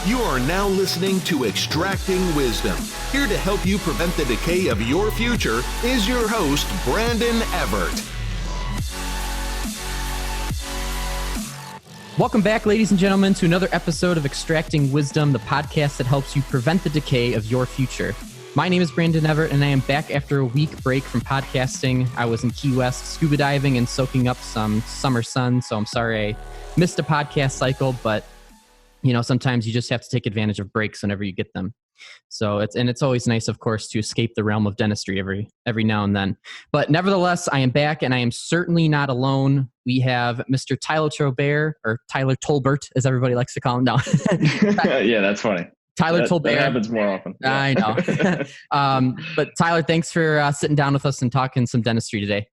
You are now listening to Extracting Wisdom. Here to help you prevent the decay of your future is your host, Brandon Everett. Welcome back, ladies and gentlemen, to another episode of Extracting Wisdom, the podcast that helps you prevent the decay of your future. My name is Brandon Everett, and I am back after a week break from podcasting. I was in Key West scuba diving and soaking up some summer sun, so I'm sorry I missed a podcast cycle, but you know, sometimes you just have to take advantage of breaks whenever you get them. So it's always nice, of course, to escape the realm of dentistry every now and then. But nevertheless, I am back, and I am certainly not alone. We have Mr. Tyler Tolbert, or Tyler Tolbert, as everybody likes to call him now. Yeah, that's funny. Tyler Tolbert. That happens more often. Yeah. I know. But Tyler, thanks for sitting down with us and talking some dentistry today.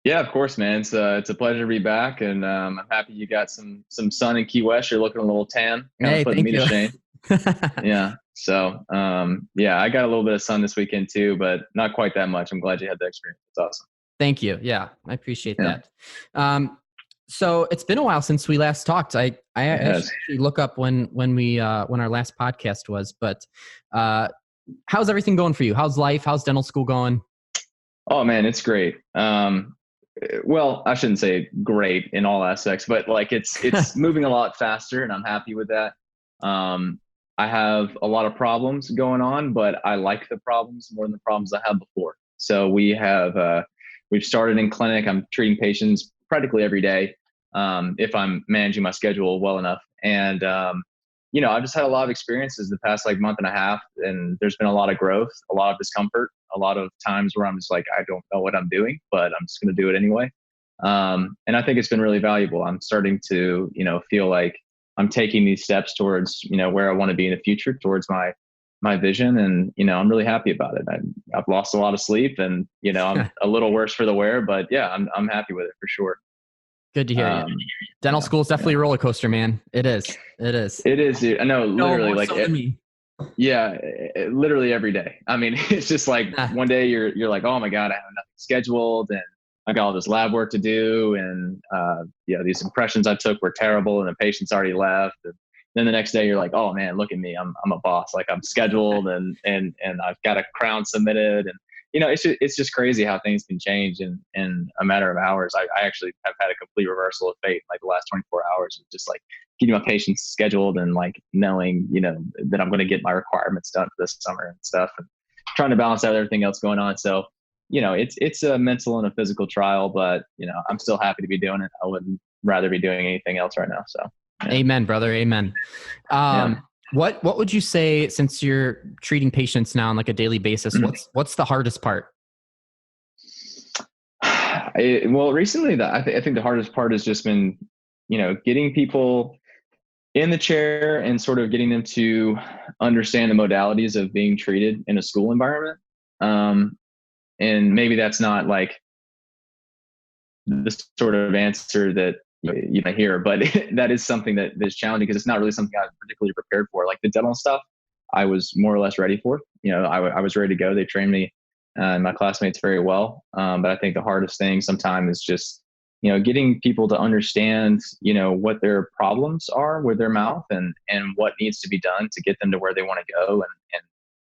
Yeah, of course, man. It's a pleasure to be back, and I'm happy you got some sun in Key West. You're looking a little tan, putting me to shame. Yeah. So, I got a little bit of sun this weekend too, but not quite that much. I'm glad you had the experience. It's awesome. Thank you. Yeah, I appreciate that. So it's been a while since we last talked. I actually look up when our last podcast was, but how's everything going for you? How's life? How's dental school going? Oh man, it's great. Well, I shouldn't say great in all aspects, but like it's moving a lot faster, and I'm happy with that. I have a lot of problems going on, but I like the problems more than the problems I had before. So we've started in clinic. I'm treating patients practically every day, if I'm managing my schedule well enough. And, I've just had a lot of experiences the past month and a half, and there's been a lot of growth, a lot of discomfort, a lot of times where I'm just like, I don't know what I'm doing, but I'm just going to do it anyway. And I think it's been really valuable. I'm starting to, feel like I'm taking these steps towards, where I want to be in the future, towards my vision. And, I'm really happy about it. I've lost a lot of sleep, and, I'm a little worse for the wear, but yeah, I'm happy with it for sure. Good to hear you. Dental school is definitely a roller coaster, man. It is. Dude. I know, literally literally every day. I mean, it's just like one day you're like, oh my God, I have nothing scheduled, and I got all this lab work to do. And, these impressions I took were terrible, and the patient's already left. And then the next day you're like, oh man, look at me. I'm a boss. Like, I'm scheduled and I've got a crown submitted. And, it's just crazy how things can change in a matter of hours. I actually have had a complete reversal of fate, like the last 24 hours of just like getting my patients scheduled and like knowing, that I'm going to get my requirements done for this summer and stuff, and trying to balance out everything else going on. So, it's a mental and a physical trial, but, I'm still happy to be doing it. I wouldn't rather be doing anything else right now. So, yeah. Amen, brother. Amen. What would you say, since you're treating patients now on like a daily basis, what's the hardest part? Recently I think the hardest part has just been, getting people in the chair and sort of getting them to understand the modalities of being treated in a school environment. And maybe that's not like the sort of answer that you might hear, but that is something that is challenging, because it's not really something I was particularly prepared for. Like the dental stuff, I was more or less ready for. I was ready to go. They trained me and my classmates very well. But I think the hardest thing sometimes is just, getting people to understand, what their problems are with their mouth and what needs to be done to get them to where they want to go.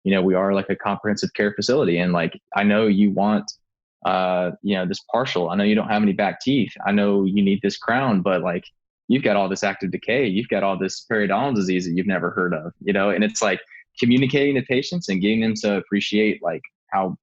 And we are like a comprehensive care facility. And like, I know you want this partial. I know you don't have any back teeth. I know you need this crown, but like, you've got all this active decay. You've got all this periodontal disease that you've never heard of, and it's like communicating to patients and getting them to appreciate like how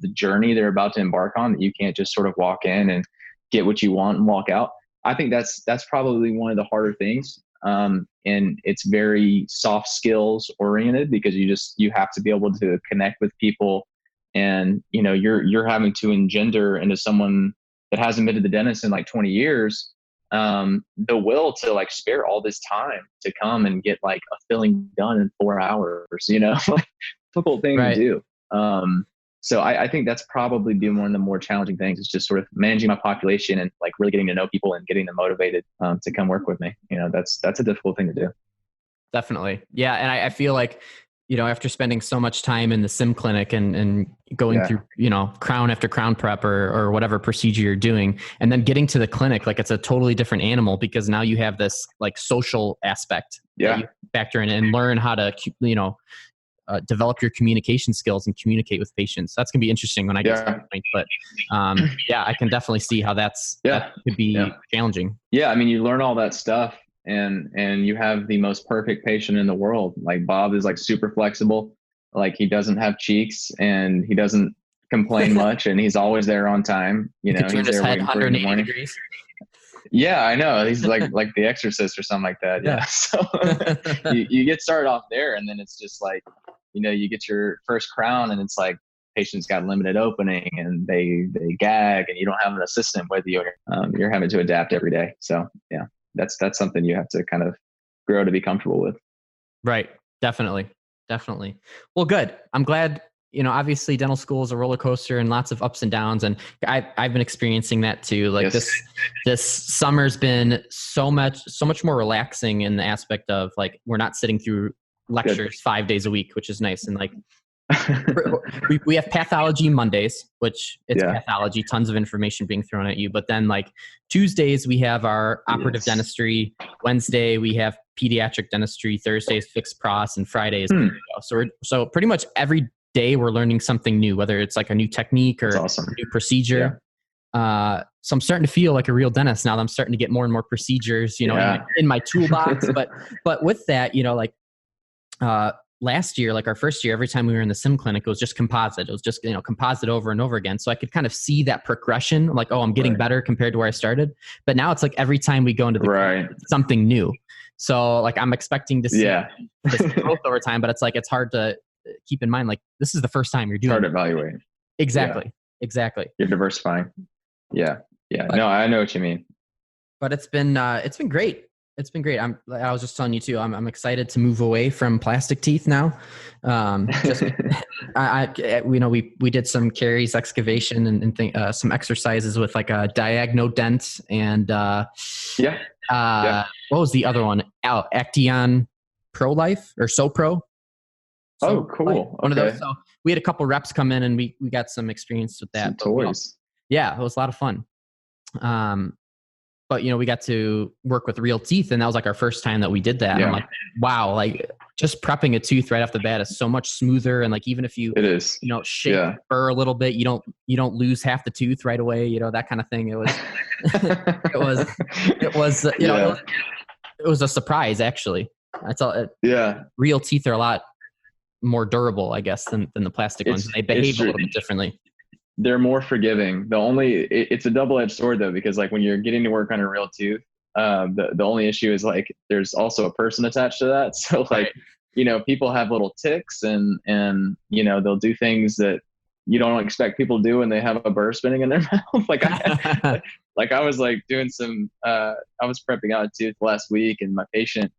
the journey they're about to embark on, that you can't just sort of walk in and get what you want and walk out. I think that's probably one of the harder things. And it's very soft skills oriented, because you have to be able to connect with people. And, you're having to engender into someone that hasn't been to the dentist in like 20 years, the will to like spare all this time to come and get like a filling done in 4 hours, like difficult thing to do. So I think that's probably been one of the more challenging things, is just sort of managing my population and like really getting to know people and getting them motivated to come work with me. That's a difficult thing to do. Definitely. Yeah. And I feel like after spending so much time in the sim clinic and going through, crown after crown prep or whatever procedure you're doing, and then getting to the clinic, like it's a totally different animal because now you have this like social aspect that you factor in and learn how to, develop your communication skills and communicate with patients. That's going to be interesting when I get to that point. But I can definitely see how that could be challenging. Yeah. I mean, you learn all that stuff and you have the most perfect patient in the world. Like Bob is like super flexible. Like he doesn't have cheeks and he doesn't complain much and he's always there on time. He's there waiting for you in the morning. Degrees. Yeah, I know. He's like the Exorcist or something like that. Yeah. So you get started off there and then it's just like, you get your first crown and it's like patients got limited opening and they gag and you don't have an assistant with you. You're having to adapt every day. So yeah, that's something you have to kind of grow to be comfortable with. Right. Definitely. Well, good. I'm glad, obviously dental school is a roller coaster and lots of ups and downs. And I've been experiencing that too. Like this summer's been so much more relaxing in the aspect of like, we're not sitting through lectures 5 days a week, which is nice. And like, we have pathology Mondays, which it's pathology, tons of information being thrown at you. But then like Tuesdays, we have our operative dentistry. Wednesday, we have pediatric dentistry. Thursday is fixed pros, and Friday is so pretty much every day we're learning something new, whether it's like a new technique or a new procedure. So I'm starting to feel like a real dentist now that I'm starting to get more and more procedures, in my toolbox. But with that, last year, like our first year, every time we were in the sim clinic, it was just composite. It was just, composite over and over again. So I could kind of see that progression, like, oh, I'm getting better compared to where I started. But now it's like every time we go into the clinic, it's something new. So like I'm expecting to see this growth over time, but it's like, it's hard to keep in mind, like this is the first time you're doing hard to evaluate. Exactly. You're diversifying. Yeah. No, I know what you mean. But it's been great. It's been great. I was just telling you too, I'm excited to move away from plastic teeth now. We did some caries excavation and some exercises with like a diagonal dent and what was the other one? Acteon Pro Life or SoPro. Oh, cool. One of those. So we had a couple reps come in and we got some experience with that. Some toys. Yeah, it was a lot of fun. But we got to work with real teeth, and that was like our first time that we did that. Yeah. I'm like, wow, like just prepping a tooth right off the bat is so much smoother. And like even if you shake the burr a little bit, you don't lose half the tooth right away. That kind of thing. It was it was a surprise actually. That's all. Real teeth are a lot more durable, I guess, than the plastic ones. They behave a little bit differently. They're more forgiving. It's a double-edged sword though, because like when you're getting to work on a real tooth, the only issue is like there's also a person attached to that. So like, people have little tics and they'll do things that you don't expect people to do when they have a burr spinning in their mouth. Like I was like doing I was prepping out a tooth last week and my patient,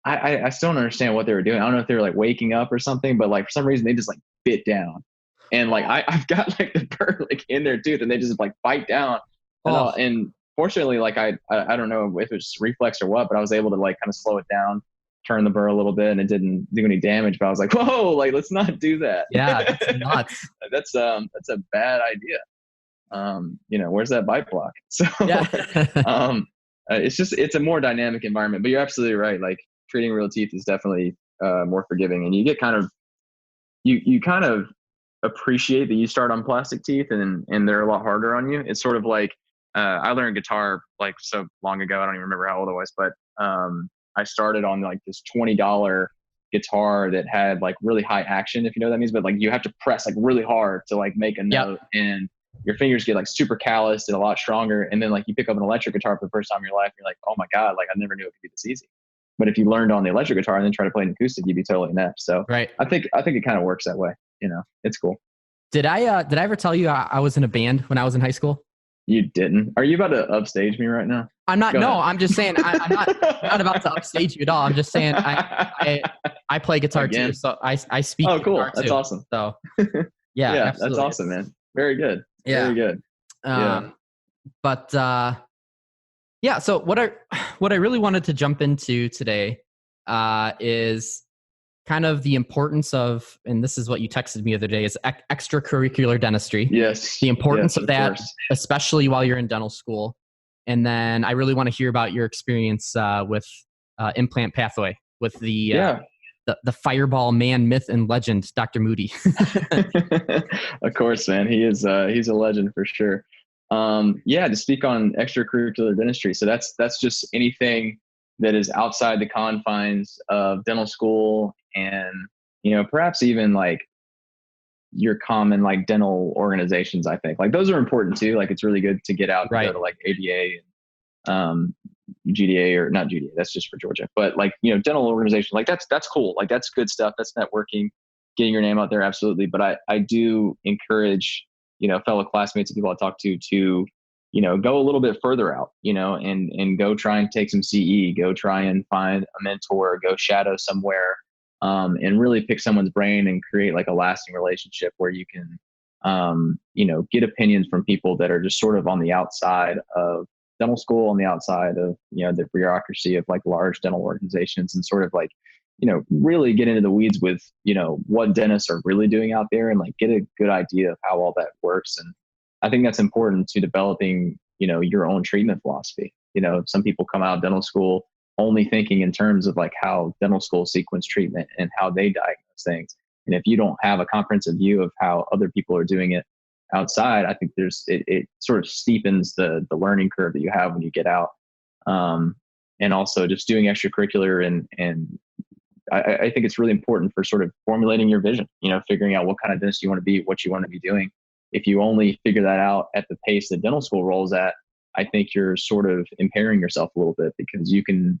I still don't understand what they were doing. I don't know if they were like waking up or something, but like for some reason they just like bit down. And like I've got like the burr like in their tooth, and they just like bite down. And fortunately, like I don't know if it's reflex or what, but I was able to like kind of slow it down, turn the burr a little bit, and it didn't do any damage. But I was like, whoa, like let's not do that. Yeah, that's nuts. That's a bad idea. Where's that bite block? So it's a more dynamic environment. But you're absolutely right. Like treating real teeth is definitely more forgiving, and you get kind of you kind of appreciate that you start on plastic teeth and they're a lot harder on you. It's sort of like I learned guitar like so long ago. I don't even remember how old I was, but I started on like this $20 guitar that had like really high action, if you know what that means, but like you have to press like really hard to like make a note and your fingers get like super calloused and a lot stronger. And then like you pick up an electric guitar for the first time in your life, you're like, oh my God, like I never knew it could be this easy. But if you learned on the electric guitar and then try to play an acoustic, you'd be totally inept. So I think it kind of works that way. It's cool. Did I ever tell you I was in a band when I was in high school? You didn't. Are you about to upstage me right now? I'm not. No, I'm just saying I'm not about to upstage you at all. I'm just saying I play guitar too, so I speak. Oh, cool. Guitar That's too. Awesome. So yeah, that's awesome, man. Very good. Yeah. Very good. But so what I really wanted to jump into today is kind of the importance of, and this is what you texted me the other day, is extracurricular dentistry. Yes. The importance of that, course. especially while you're in dental school. And then I really want to hear about your experience with Implant Pathway with the fireball man, myth, and legend, Dr. Moody. Of course, man. He's a legend for sure. To speak on extracurricular dentistry. So that's just anything that is outside the confines of dental school, and, perhaps even like your common like dental organizations. I think like those are important too. Like it's really good to get out and go to like ADA and GDA, or not GDA, that's just for Georgia, but like, dental organizations, like that's cool. Like that's good stuff. That's networking, getting your name out there. Absolutely. But I do encourage, fellow classmates and people I talk to, go a little bit further out, and go try and take some CE, go try and find a mentor, go shadow somewhere, and really pick someone's brain and create like a lasting relationship where you can, get opinions from people that are just sort of on the outside of dental school, on the outside of, the bureaucracy of like large dental organizations, and sort of like, really get into the weeds with, what dentists are really doing out there, and like get a good idea of how all that works. And I think that's important to developing, your own treatment philosophy. Some people come out of dental school only thinking in terms of like how dental school sequence treatment and how they diagnose things. And if you don't have a comprehensive view of how other people are doing it outside, I think it sort of steepens the learning curve that you have when you get out. And also just doing extracurricular, and I think it's really important for sort of formulating your vision, figuring out what kind of dentist you want to be, what you want to be doing. If you only figure that out at the pace that dental school rolls at, I think you're sort of impairing yourself a little bit, because you can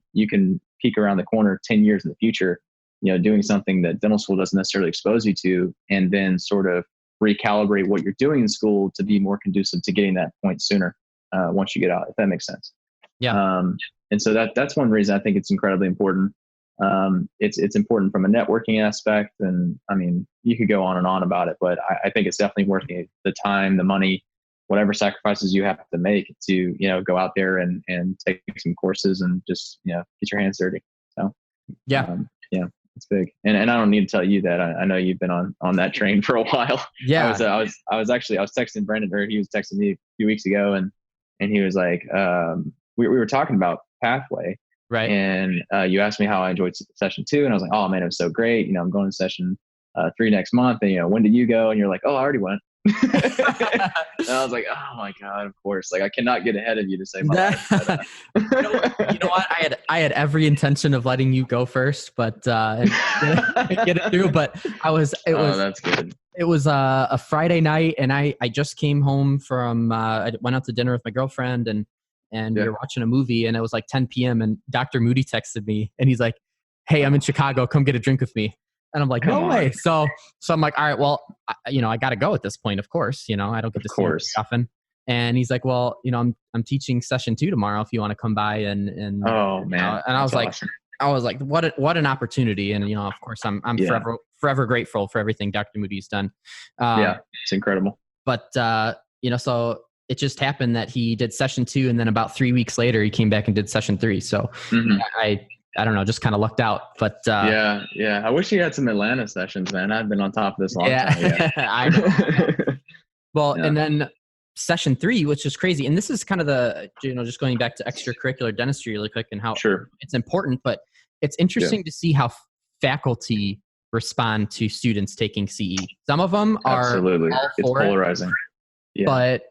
peek around the corner 10 years in the future, doing something that dental school doesn't necessarily expose you to, and then sort of recalibrate what you're doing in school to be more conducive to getting that point sooner once you get out, if that makes sense. Yeah. And so that's one reason I think it's incredibly important. It's important from a networking aspect, and I mean, you could go on and on about it, but I think it's definitely worth the time, the money, whatever sacrifices you have to make to, go out there and take some courses and just, get your hands dirty. So it's big. And I don't need to tell you that. I know you've been on that train for a while. Yeah. I was texting Brendan, or he was texting me a few weeks ago, and he was like, we were talking about Pathway. Right. And you asked me how I enjoyed session 2, and I was like, oh man, it was so great. I'm going to session 3 next month. And, when did you go? And you're like, oh, I already went. And I was like, oh my God, of course. Like I cannot get ahead of you to say my life. But, you know what? I had every intention of letting you go first, but get it through. But that's good. It was a Friday night, and I just came home from I went out to dinner with my girlfriend, and we were watching a movie, and it was like 10 p.m. and Dr. Moody texted me, and he's like, hey, I'm in Chicago. Come get a drink with me. And I'm like, no way. So I'm like, all right, well, I got to go at this point, of course. I don't get to see him often. And he's like, well, I'm teaching session 2 tomorrow if you want to come by and oh man. And I was like, awesome. What an opportunity. And, of course I'm forever grateful for everything Dr. Moody's done. It's incredible. But, so it just happened that he did session 2, and then about 3 weeks later, he came back and did session 3. So I don't know, just kind of lucked out. But yeah. I wish you had some Atlanta sessions, man. I've been on top of this long time. Yeah. I know. Well, and then session 3, which is crazy. And this is kind of the, just going back to extracurricular dentistry really quick, and how it's important, but it's interesting to see how faculty respond to students taking CE. Some of them are all for it's polarizing. Yeah. But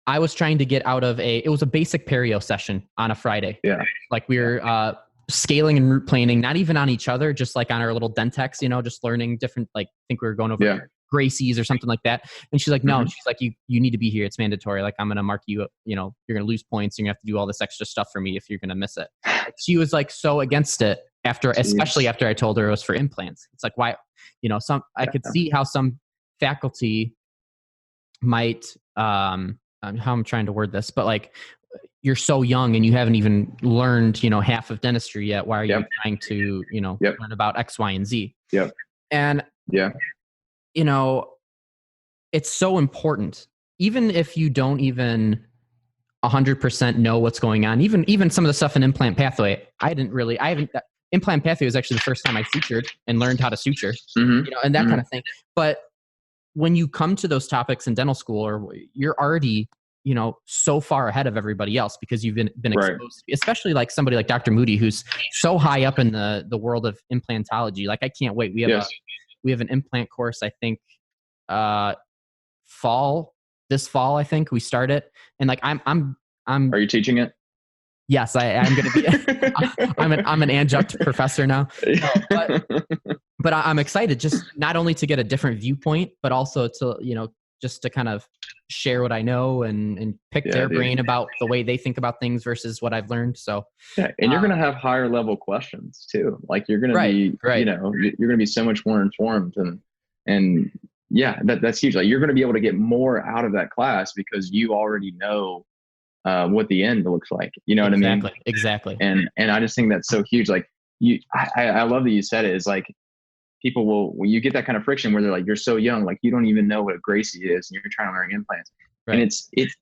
I was trying to get out of it was a basic perio session on a Friday. Yeah. Like we were scaling and root planing, not even on each other, just like on our little Dentex, just learning different, like, I think we were going over Gracie's or something like that. And she's like, no, she's like, you need to be here. It's mandatory. Like, I'm going to mark you, you're going to lose points. And you have to do all this extra stuff for me if you're going to miss it. She was like so against it especially after I told her it was for implants. It's like, why, I could see how some faculty might, how I'm trying to word this, but like, you're so young and you haven't even learned, half of dentistry yet. Why are you trying to, learn about X, Y, and Z? Yep. And, it's so important. Even if you don't even 100% know what's going on, even some of the stuff in Implant Pathway, Implant Pathway was actually the first time I sutured and learned how to suture, Mm-hmm. and that Mm-hmm. kind of thing. But when you come to those topics in dental school, or you're already, so far ahead of everybody else because you've been Right. exposed, especially like somebody like Dr. Moody, who's so high up in the world of implantology. Like, I can't wait. We have an implant course, I think, this fall, I think we start it. And like, I'm Are you teaching it? Yes, I'm going to be. I'm an adjunct professor now. No, but I'm excited, just not only to get a different viewpoint, but also to just to kind of share what I know and pick their brain about the way they think about things versus what I've learned. So yeah, and you're going to have higher level questions too. Like, you're going to be, you're going to be so much more informed, and yeah, that's huge. Like, you're going to be able to get more out of that class because you already know what the end looks like. You know what I mean? Exactly. And I just think that's so huge. Like, I love that you said it. Is like, people when you get that kind of friction where they're like, you're so young, like you don't even know what a Gracie is, and you're trying to learn implants. Right. And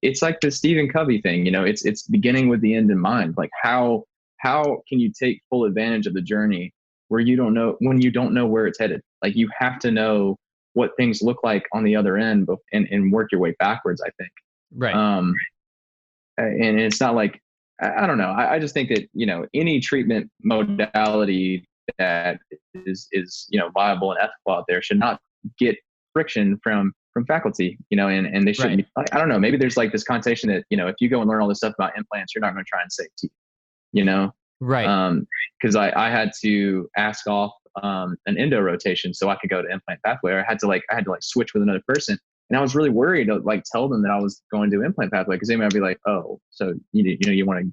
it's like the Stephen Covey thing, it's beginning with the end in mind. Like, how can you take full advantage of the journey when you don't know where it's headed? Like, you have to know what things look like on the other end and work your way backwards, I think. Right. And it's not like, I don't know. I just think that, any treatment modality that is viable and ethical out there should not get friction from faculty, and they shouldn't be, I don't know, maybe there's like this connotation that, if you go and learn all this stuff about implants, you're not going to try and save teeth, Right. Cause I had to ask off, an endo rotation so I could go to Implant Pathway. I had to switch with another person. And I was really worried to tell them that I was going to Implant Pathway, because they might be like, oh, so you want to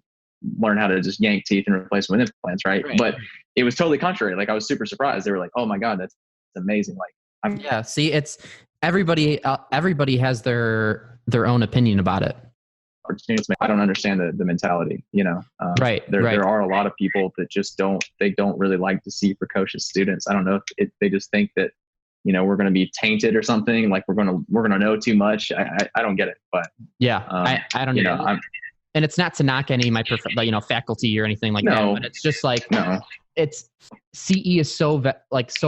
learn how to just yank teeth and replace them with implants, right? But it was totally contrary. Like, I was super surprised. They were like, oh my God, that's amazing. Like, see, it's everybody has their own opinion about it. I don't understand the mentality, Right. There are a lot of people that just don't really like to see precocious students. I don't know if they just think that, we're going to be tainted or something. Like, we're going to know too much. I don't get it, but I don't know. And it's not to knock any of my faculty or anything like that, but it's just like, it's CE is so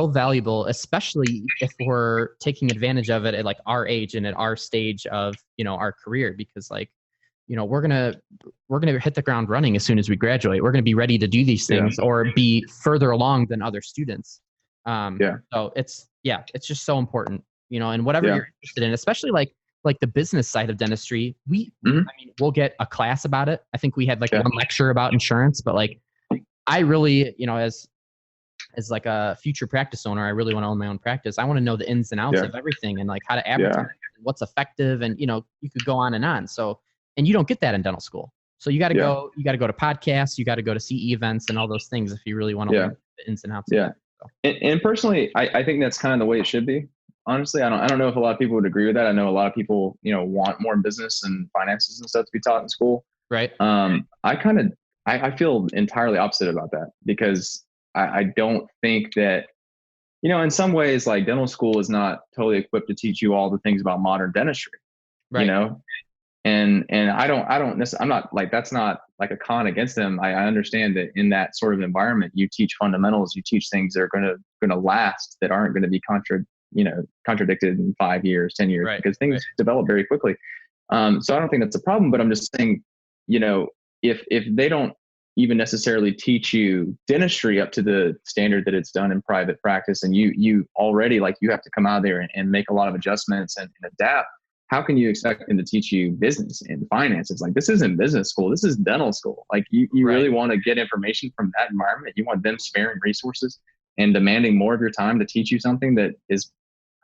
valuable, especially if we're taking advantage of it at like our age and at our stage of, our career, because like, we're going to hit the ground running as soon as we graduate. We're going to be ready to do these things or be further along than other students. So it's just so important, and whatever you're interested in, especially like the business side of dentistry, we'll get a class about it. I think we had one lecture about insurance, but like, I really, as like a future practice owner, I really want to own my own practice. I want to know the ins and outs of everything and like how to advertise, what's effective, and you could go on and on. So, and you don't get that in dental school. So you got to go to podcasts, you got to go to CE events and all those things if you really want to learn the ins and outs. Yeah. And personally, I think that's kind of the way it should be. Honestly, I don't know if a lot of people would agree with that. I know a lot of people, want more business and finances and stuff to be taught in school. Right. I feel entirely opposite about that, because I don't think that, in some ways, like, dental school is not totally equipped to teach you all the things about modern dentistry, and I'm not like, that's not like a con against them. I understand that in that sort of environment, you teach fundamentals, you teach things that are going to last, that aren't going to be contradicted in 5 years, 10 years, because things develop very quickly. So I don't think that's a problem, but I'm just saying, if they don't even necessarily teach you dentistry up to the standard that it's done in private practice, and you already, like, you have to come out there and make a lot of adjustments and adapt, how can you expect them to teach you business and finances? Like, this isn't business school, this is dental school. Like, you really want to get information from that environment. You want them sparing resources and demanding more of your time to teach you something that is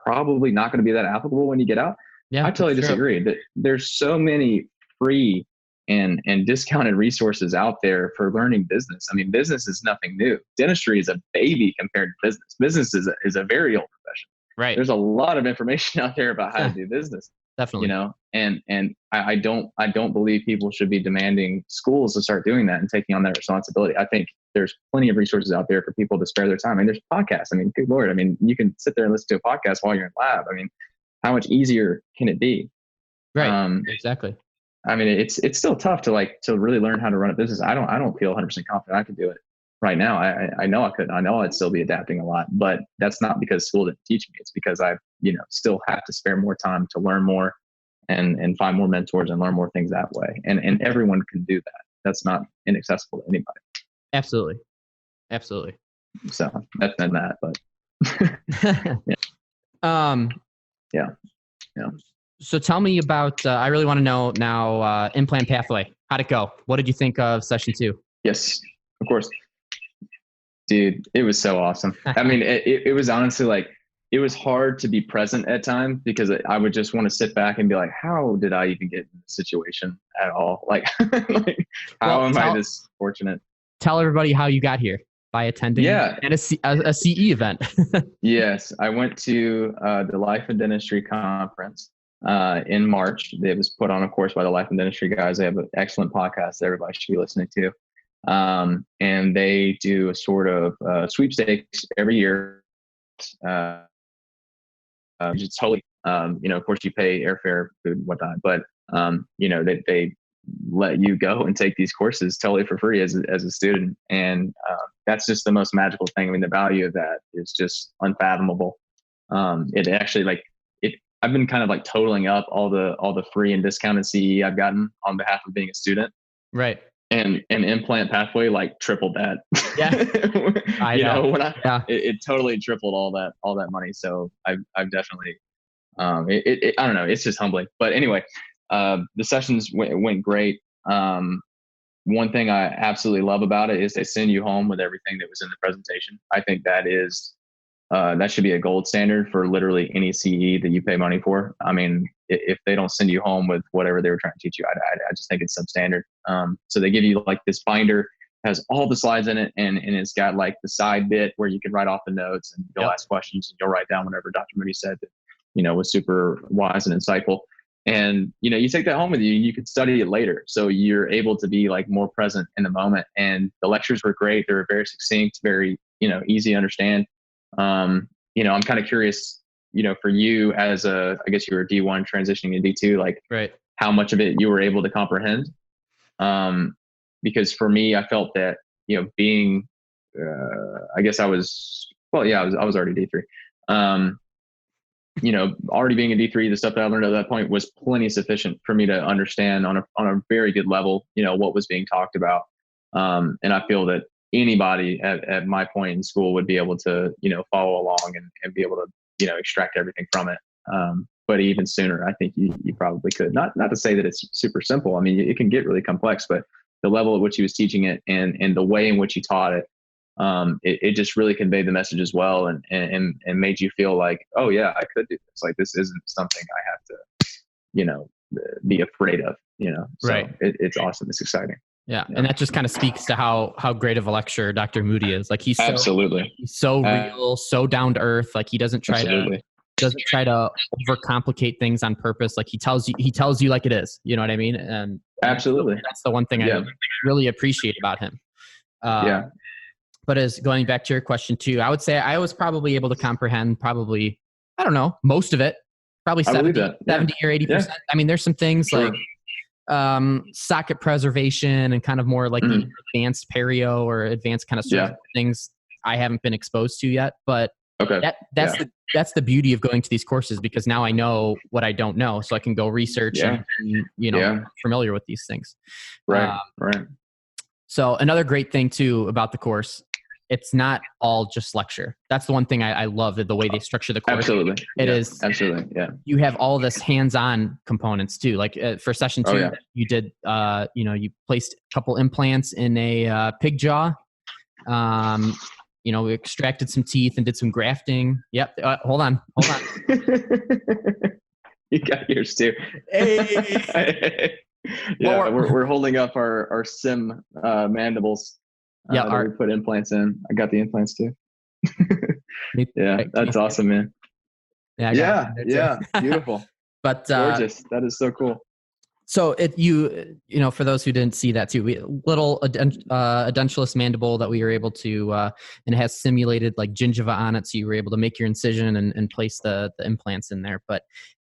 probably not going to be that applicable when you get out. I totally disagree. That there's so many free and discounted resources out there for learning business. I mean, business is nothing new. Dentistry is a baby compared to business. Business is a very old profession. Right. There's a lot of information out there about how to do business. Definitely. And I don't believe people should be demanding schools to start doing that and taking on that responsibility. I think there's plenty of resources out there for people to spare their time. I mean, there's podcasts. I mean, good Lord. I mean, you can sit there and listen to a podcast while you're in lab. I mean, how much easier can it be? Right. Exactly. I mean, it's still tough to really learn how to run a business. I don't feel 100% confident I could do it. right now. I know I couldn't. I know I'd still be adapting a lot, but that's not because school didn't teach me. It's because I, still have to spare more time to learn more and find more mentors and learn more things that way. And everyone can do that. That's not inaccessible to anybody. Absolutely. Absolutely. So that's been that, but yeah. So tell me about, I really want to know now, Implant Pathway. How'd it go? What did you think of session 2? Yes, of course. Dude, it was so awesome. I mean, it was honestly like, it was hard to be present at times because I would just want to sit back and be like, how did I even get in this situation at all? Like, how am I this fortunate? Tell everybody how you got here by attending a CE event. Yes, I went to the Life and Dentistry conference in March. It was put on, of course, by the Life and Dentistry guys. They have an excellent podcast that everybody should be listening to. And they do a sort of sweepstakes every year. It's totally, of course you pay airfare, food, and whatnot, but, they let you go and take these courses totally for free as a student. And, that's just the most magical thing. I mean, the value of that is just unfathomable. It actually I've been kind of like totaling up all the free and discounted CE I've gotten on behalf of being a student. Right. And Implant Pathway tripled that. Yeah. It totally tripled all that money. So I've definitely, I don't know, it's just humbling. But anyway, the sessions went great. One thing I absolutely love about it is they send you home with everything that was in the presentation. I think that should be a gold standard for literally any CE that you pay money for. I mean, if they don't send you home with whatever they were trying to teach you, I just think it's substandard. So they give you this binder, has all the slides in it, and it's got the side bit where you can write off the notes and you'll ask questions and you'll write down whatever Dr. Moody said that, was super wise and insightful. And, you take that home with you, you can study it later. So you're able to be more present in the moment. And the lectures were great. They were very succinct, very, easy to understand. I'm kind of curious, for you as I guess you were D1 transitioning to D2, right, how much of it you were able to comprehend. Because for me, I felt that, being, I guess I was already D3. Already being a D3, the stuff that I learned at that point was plenty sufficient for me to understand on a very good level, what was being talked about. And I feel that anybody at my point in school would be able to, follow along and be able to, extract everything from it. But even sooner, I think you probably could. Not to say that it's super simple. I mean, it can get really complex, but the level at which he was teaching it and the way in which he taught it, it just really conveyed the message as well and made you feel like, oh yeah, I could do this. This isn't something I have to, be afraid of, so right. It's awesome. It's exciting. Yeah. And that just kind of speaks to how great of a lecturer Dr. Moody is. He's absolutely, he's so real, so down to earth. He doesn't try to overcomplicate things on purpose. He tells you like it is, you know what I mean? And absolutely. That's the one thing I really appreciate about him. But as going back to your question too, I would say I was probably able to comprehend I don't know, most of it, probably 70 or 80%. Yeah. I mean, there's some things sure. Socket preservation and kind of more the advanced perio or advanced kind of surgical things I haven't been exposed to yet. But that's the beauty of going to these courses, because now I know what I don't know, so I can go research and familiar with these things. Right. Right. So another great thing too about the course, it's not all just lecture. That's the one thing I love, the way they structure the course. Absolutely. It is. Absolutely. Yeah. You have all this hands-on components too. For session 2, you did, you placed a couple implants in a pig jaw. We extracted some teeth and did some grafting. Yep. Hold on. You got yours too. Hey. Yeah, we're holding up our sim mandibles. That we put implants in. I got the implants too. Yeah, that's awesome, man. Yeah, beautiful. But gorgeous. That is so cool. So for those who didn't see that too, little edentulous mandible that we were able to, and it has simulated gingiva on it, so you were able to make your incision and place the implants in there. But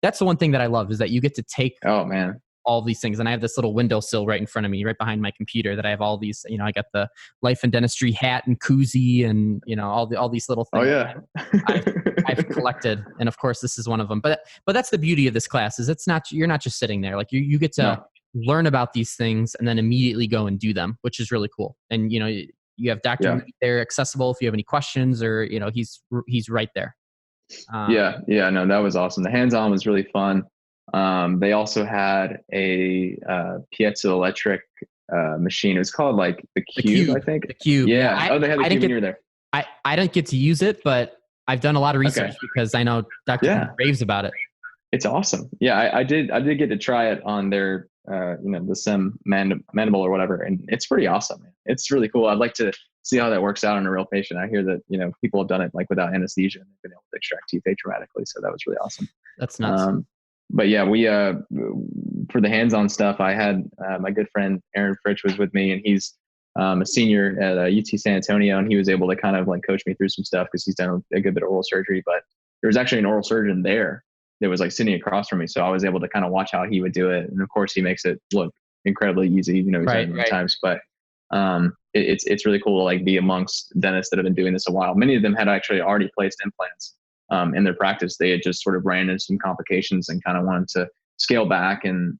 that's the one thing that I love, is that you get to take all these things. And I have this little windowsill right in front of me, right behind my computer, that I have all these, I got the Life and Dentistry hat and koozie and, all these little things. Oh yeah. I've collected. And of course this is one of them, but that's the beauty of this class is you're not just sitting there. Like you get to learn about these things and then immediately go and do them, which is really cool. And, you have Dr. there accessible if you have any questions or, he's right there. No, that was awesome. The hands-on was really fun. They also had a piezoelectric machine. It was called like the Cube, I think. The Cube. Yeah. They had the Cube when you were there. I didn't get to use it, but I've done a lot of research because I know Dr. raves about it. It's awesome. Yeah, I did get to try it on their the SEM mandible or whatever, and it's pretty awesome. It's really cool. I'd like to see how that works out on a real patient. I hear that people have done it like without anesthesia and they've been able to extract teeth atraumatically, so that was really awesome. That's nuts. But yeah, we for the hands-on stuff, I had my good friend Aaron Fritsch was with me, and he's a senior at UT San Antonio, and he was able to kind of like coach me through some stuff because he's done a good bit of oral surgery. But there was actually an oral surgeon there that was like sitting across from me, so I was able to kind of watch how he would do it. And of course, he makes it look incredibly easy. He's done it many times, but it's really cool to like be amongst dentists that have been doing this a while. Many of them had actually already placed implants in their practice. They had just sort of ran into some complications and kind of wanted to scale back and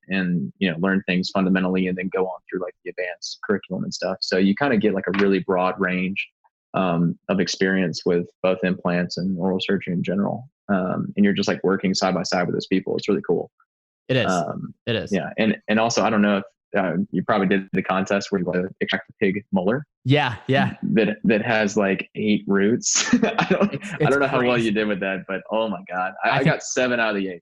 learn things fundamentally and then go on through like the advanced curriculum and stuff. So you kind of get like a really broad range of experience with both implants and oral surgery in general. And you're just like working side by side with those people. It's really cool. It is. It is. Yeah. And also, I don't know if you probably did the contest where you extract the pig molar. Yeah. That has like 8 roots. I don't know how well you did with that, but oh my God, I got 7 out of the 8.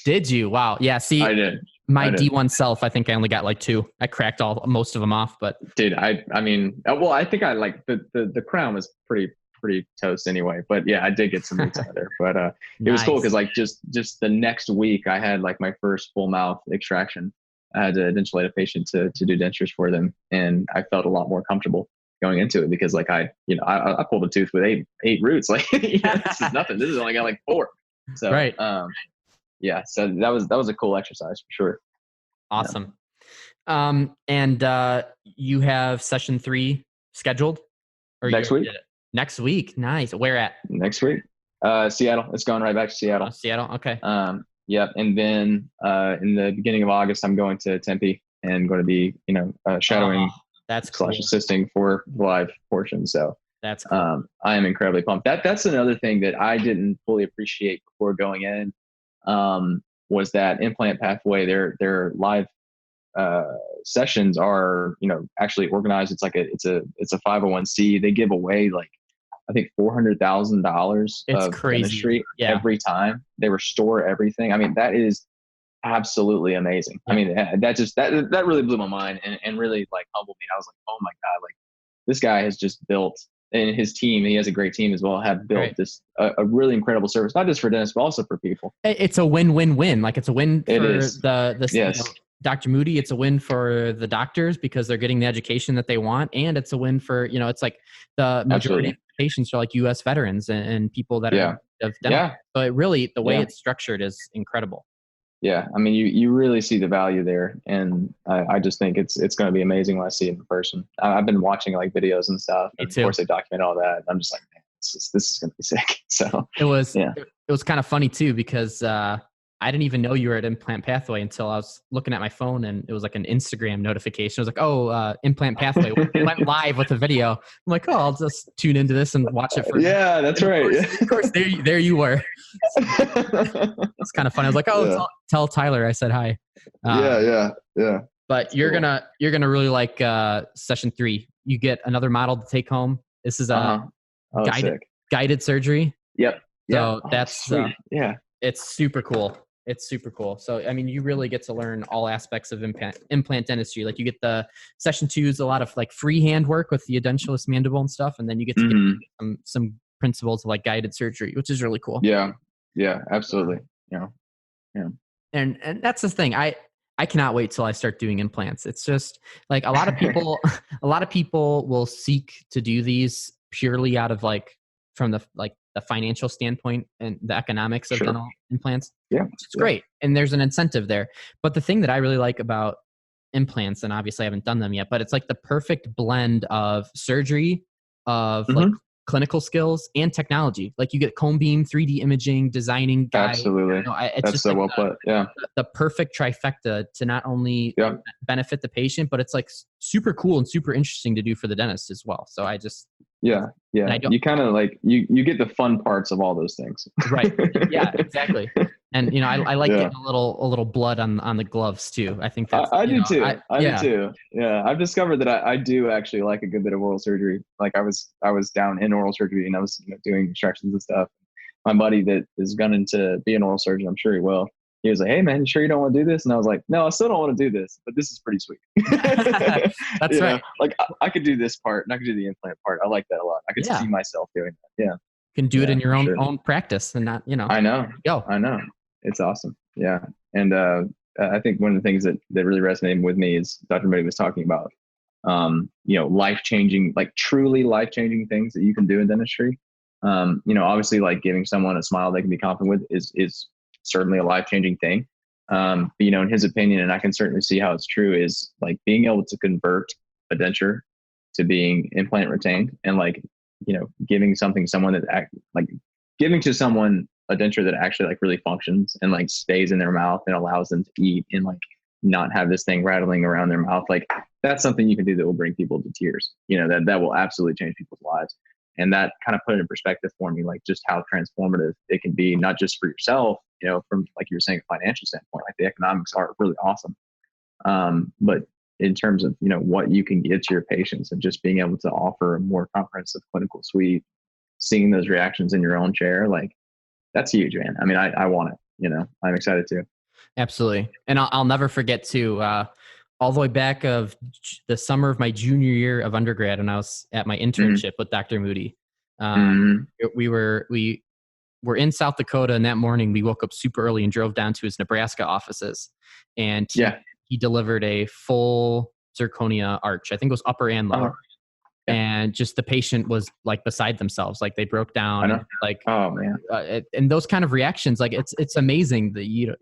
Did you? Wow. Yeah. See, I did. My D1 self, I think I only got like 2. I cracked most of them off, but dude, I think I like the crown was pretty toast anyway, but yeah, I did get some roots out of there, but it was cool because like just the next week I had like my first full mouth extraction. I had to dentulate a patient to do dentures for them, and I felt a lot more comfortable going into it because like I pulled a tooth with 8 roots. Like this is nothing. This is only got like 4. So right. Yeah, so that was a cool exercise for sure. Awesome. Yeah. And you have session 3 scheduled or next week? Next week. Nice. Where at? Next week. Seattle. It's going right back to Seattle. Oh, Seattle. Okay. Yeah. And then in the beginning of August, I'm going to Tempe and going to be, shadowing that's / assisting for the live portion. So that's cool. I am incredibly pumped. That's another thing that I didn't fully appreciate before going in, was that Implant Pathway, their live sessions are, actually organized. It's like it's a 501c. They give away like, I think $400,000 of crazy. Dentistry every time. They restore everything. I mean, that is absolutely amazing. Yeah. I mean, that really blew my mind and really like humbled me. I was like, oh my God, like this guy has just built, and his team, he has a great team as well, have built this a really incredible service, not just for dentists, but also for people. It's a win-win-win. Like it's a win for the yes. Dr. Moody. It's a win for the doctors because they're getting the education that they want. And it's a win for, it's like the majority of patients are like U.S. veterans and people that are of dental. Yeah. But really the way it's structured is incredible. Yeah. I mean, you really see the value there. And I just think it's going to be amazing when I see it in person. I've been watching like videos and stuff. And of course they document all that. I'm just like, man, this is going to be sick. So it was kind of funny too, because I didn't even know you were at Implant Pathway until I was looking at my phone and it was like an Instagram notification. I was like, oh, Implant Pathway went live with a video. I'm like, oh, I'll just tune into this and watch it for that's right. Of course, there you were. It's kind of funny. I was like, oh, tell Tyler I said hi. Yeah. But that's you're gonna really like session 3. You get another model to take home. This is a guided surgery. Yep. So that's it's super cool. It's super cool. So, I mean, you really get to learn all aspects of implant dentistry. Like you get the session 2 is a lot of like freehand work with the edentulous mandible and stuff. And then you get to get some principles of like guided surgery, which is really cool. Yeah. Yeah, absolutely. Yeah. And that's the thing. I cannot wait till I start doing implants. It's just like a lot of people will seek to do these purely out of like, from the like the financial standpoint and the economics of Sure. dental implants. Yeah. It's great. And there's an incentive there. But the thing that I really like about implants, and obviously I haven't done them yet, but it's like the perfect blend of surgery, of like clinical skills and technology. Like you get cone beam, 3D imaging, designing guide. Absolutely. You know, it's That's just so like well put. Yeah. the perfect trifecta to not only benefit the patient, but it's like super cool and super interesting to do for the dentist as well. So I just, yeah. You kind of like, you get the fun parts of all those things. Right. Yeah, exactly. And, you know, I like getting a little blood on the gloves too. I think that's, I do too. I do too. Yeah. I've discovered that I do actually like a good bit of oral surgery. Like I was down in oral surgery and I was doing extractions and stuff. My buddy that is gunning to be an oral surgeon, I'm sure he will. He was like, "Hey man, you sure you don't want to do this?" And I was like, "No, I still don't want to do this, but this is pretty sweet." That's right. Like I could do this part and I could do the implant part. I like that a lot. I could see myself doing that. Yeah. You can do it in your own practice and not, I know. Go. I know. It's awesome. Yeah. And I think one of the things that really resonated with me is Dr. Moody was talking about, life-changing, like truly life-changing things that you can do in dentistry. Obviously like giving someone a smile they can be confident with is certainly a life-changing thing. But, in his opinion, and I can certainly see how it's true, is like being able to convert a denture to being implant retained and like, giving someone giving to someone a denture that actually like really functions and like stays in their mouth and allows them to eat and like not have this thing rattling around their mouth. Like that's something you can do that will bring people to tears, that will absolutely change people's lives. And that kind of put it in perspective for me, like just how transformative it can be, not just for yourself, from like you were saying, a financial standpoint, like the economics are really awesome. But in terms of, what you can give to your patients and just being able to offer a more comprehensive clinical suite, seeing those reactions in your own chair, like that's huge, man. I mean, I want it, I'm excited too. Absolutely. And I'll never forget too, all the way back of the summer of my junior year of undergrad when I was at my internship with Dr. Moody. We were in South Dakota, and that morning we woke up super early and drove down to his Nebraska offices. And he delivered a full zirconia arch. I think it was upper and lower. And just the patient was like beside themselves. Like they broke down. And, like, oh man. And those kind of reactions, like it's amazing that,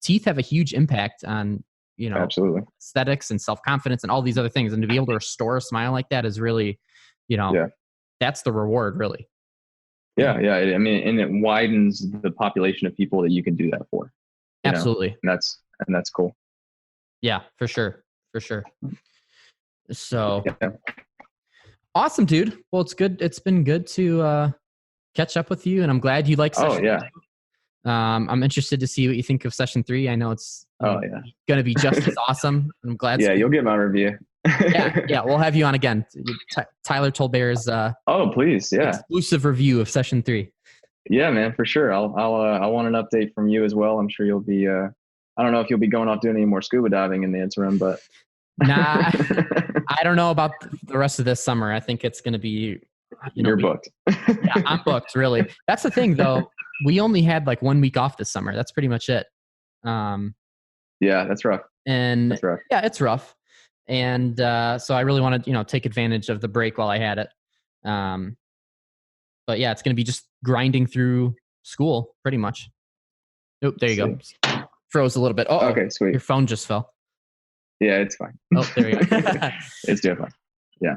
teeth have a huge impact on, absolutely, aesthetics and self-confidence and all these other things. And to be able to restore a smile like that is really, that's the reward, really. Yeah. I mean, and it widens the population of people that you can do that for. Absolutely. And that's cool. Yeah, for sure. So awesome, dude. Well, it's good. It's been good to catch up with you, and I'm glad you like session. I'm interested to see what you think of session 3. I know it's going to be just as awesome. I'm glad. Yeah, you'll get my review. yeah, we'll have you on again. Tyler Tolbert's please, exclusive review of session 3. Yeah, man, for sure. I want an update from you as well. I'm sure you'll be. I don't know if you'll be going off doing any more scuba diving in the interim, but nah, I don't know about the rest of this summer. I think it's going to be. You're booked. Yeah, I'm booked. Really, that's the thing, though. We only had like 1 week off this summer. That's pretty much it. Yeah, that's rough. And that's rough. Yeah, it's rough. And so I really wanted, take advantage of the break while I had it. But yeah, it's going to be just grinding through school pretty much. Nope, there you go. Froze a little bit. Oh, okay, sweet. Your phone just fell. Yeah, it's fine. Oh, there you go. It's doing fine. Yeah.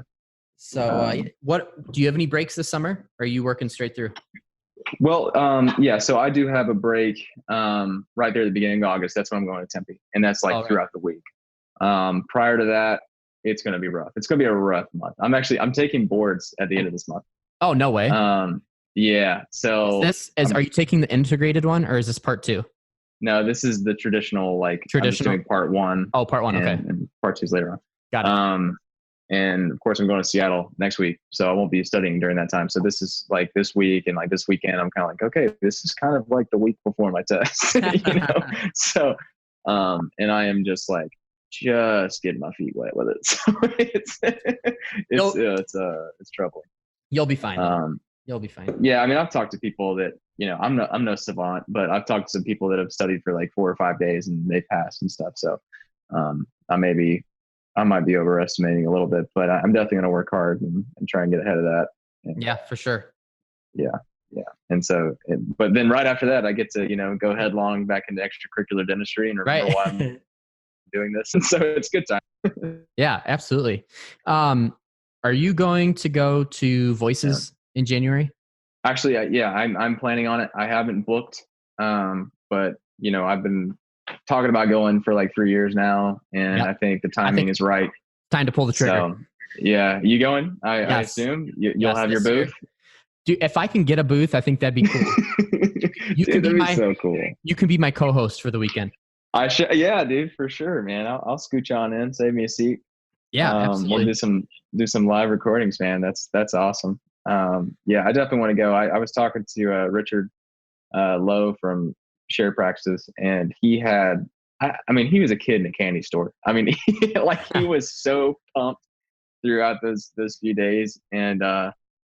So what do you have any breaks this summer? Or are you working straight through? Well, so I do have a break right there at the beginning of August. That's when I'm going to Tempe, and that's like throughout the week. Prior to that, it's going to be rough. It's going to be a rough month. I'm taking boards at the end of this month. Oh, no way. Yeah. So are you taking the integrated one, or is this part 2? No, this is the traditional, I'm doing part 1. Oh, part 1. Okay. And part 2 is later on. Got it. And of course I'm going to Seattle next week, so I won't be studying during that time. So this is like this week and like this weekend, I'm kind of like, okay, this is kind of like the week before my test, So, and I am just getting my feet wet with it. So it's troubling. You'll be fine. You'll be fine. Yeah. I mean, I've talked to people that, I'm no savant, but I've talked to some people that have studied for like 4 or 5 days and they passed and stuff. So, I might be overestimating a little bit, but I'm definitely going to work hard and try and get ahead of that. Yeah, for sure. Yeah. Yeah. And so, but then right after that, I get to, go headlong back into extracurricular dentistry and remember why I'm doing this. And so it's good time. Yeah, absolutely. Are you going to go to Voices in January? Actually, I'm planning on it. I haven't booked, but I've been talking about going for like 3 years now, and I think the timing is right. Time to pull the trigger. So, yeah, you going? I assume you'll have your booth. Dude, if I can get a booth, I think that'd be cool. That'd be so cool. You can be my co-host for the weekend. Yeah, dude, for sure, man. I'll scooch on in, save me a seat. Yeah, absolutely. We'll do some live recordings, man. That's awesome. Yeah, I definitely want to go. I was talking to Richard Lowe from Share Practices, and he had, he was a kid in a candy store. He was so pumped throughout those few days, and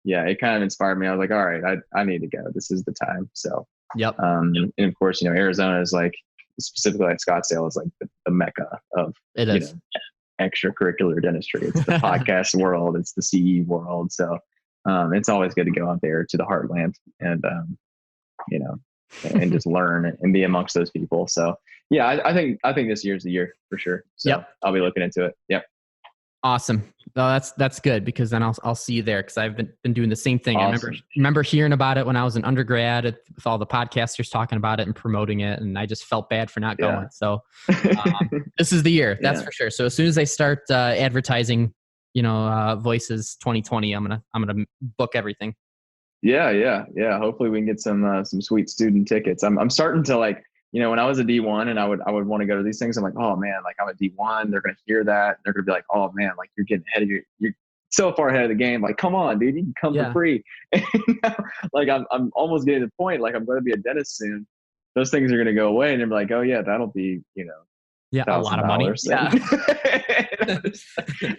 it kind of inspired me. I was like, all right, I need to go. This is the time. So, yep. And of course, Arizona is like, specifically like Scottsdale is like the mecca of extracurricular dentistry. It's the podcast world. It's the CE world. So it's always good to go out there to the heartland and and just learn and be amongst those people. So yeah, I think this year's the year for sure. So I'll be looking into it. Yep. Awesome. No, that's good, because then I'll see you there, because I've been doing the same thing. Awesome. I remember hearing about it when I was an undergrad with all the podcasters talking about it and promoting it, and I just felt bad for not going. So this is the year, that's for sure. So as soon as they start advertising, Voices 2020, I'm gonna book everything. Yeah. Hopefully we can get some sweet student tickets. I'm starting to like. When I was a D1 and I would want to go to these things, I'm like, oh man, like I'm a D1. They're going to hear that. They're going to be like, oh man, like you're getting ahead of you're so far ahead of the game. Like, come on, dude, you can come for free. And now, like I'm almost getting to the point, like I'm going to be a dentist soon. Those things are going to go away. And they're like, oh yeah, that'll be, a lot of money. Yeah. I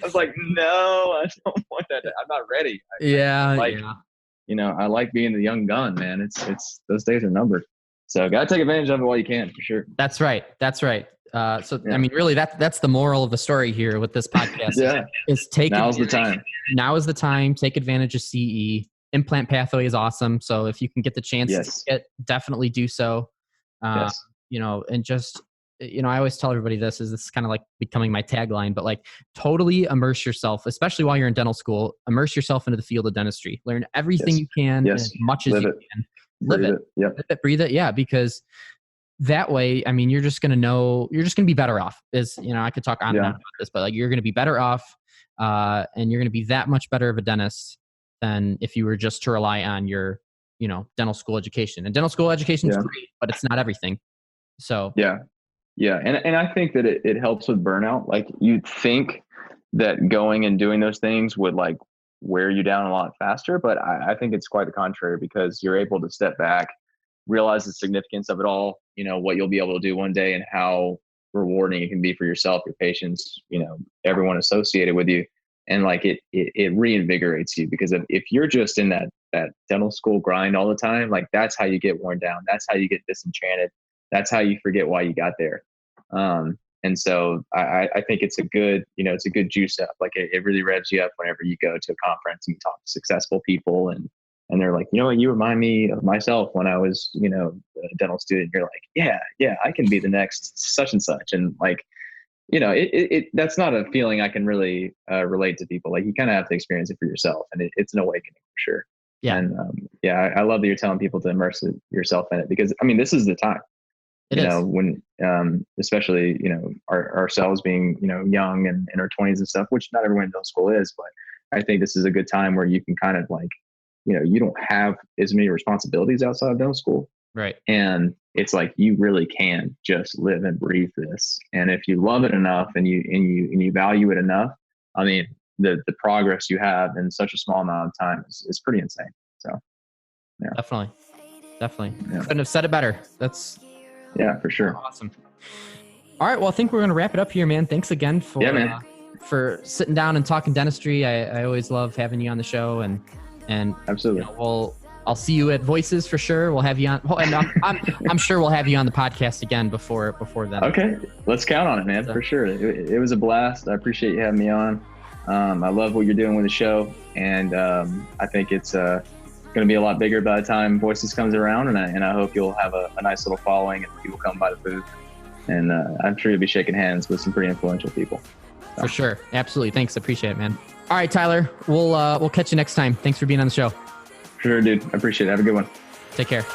was like, no, I don't want that. I'm not ready. I like being the young gun, man. It's those days are numbered. So gotta take advantage of it while you can, for sure. That's right. Really, that's the moral of the story here with this podcast. Is now's the time. Now is the time. Take advantage of CE. Implant pathway is awesome. So if you can get the chance to definitely do so. And just, I always tell everybody this is kind of like becoming my tagline, but like totally immerse yourself, especially while you're in dental school. Immerse yourself into the field of dentistry. Learn everything you can, as much as you can. Live it. Yep. Live it, breathe it. Yeah. Because that way, you're just going to be better off. I could talk on and on about this, but like, you're going to be better off, and you're going to be that much better of a dentist than if you were just to rely on your, dental school education. And dental school education is great, but it's not everything. So, yeah. And I think that it helps with burnout. Like you'd think that going and doing those things would like wear you down a lot faster, but I think it's quite the contrary, because you're able to step back, realize the significance of it all, what you'll be able to do one day and how rewarding it can be for yourself, your patients, everyone associated with you. And like it reinvigorates you, because if you're just in that dental school grind all the time, like that's how you get worn down. That's how you get disenchanted. That's how you forget why you got there. And so I think it's a good juice up. Like it really revs you up whenever you go to a conference and you talk to successful people and they're like, what, you remind me of myself when I was, a dental student. You're like, yeah, I can be the next such and such. And like, that's not a feeling I can really relate to people. Like you kind of have to experience it for yourself, and it's an awakening for sure. Yeah. And I love that you're telling people to immerse yourself in it, because this is the time. When especially ourselves being young and in our 20s and stuff, which not everyone in dental school is, but I think this is a good time where you can kind of like you don't have as many responsibilities outside of dental school, right? And it's like you really can just live and breathe this, and if you love it enough and you value it enough, the progress you have in such a small amount of time is pretty insane. So definitely couldn't have said it better. That's for sure. Awesome. All right. Well, I think we're going to wrap it up here, man. Thanks again for sitting down and talking dentistry. I always love having you on the show, and absolutely. I'll see you at Voices for sure. We'll have you on. Well, and I'm sure we'll have you on the podcast again before then. Okay. Let's count on it, man. For sure. It was a blast. I appreciate you having me on. I love what you're doing with the show, and I think it's going to be a lot bigger by the time Voices comes around, and I hope you'll have a nice little following and people come by the booth. And I'm sure you'll be shaking hands with some pretty influential people. So. For sure. Absolutely. Thanks. I appreciate it, man. All right, Tyler, we'll catch you next time. Thanks for being on the show. Sure, dude. I appreciate it. Have a good one. Take care.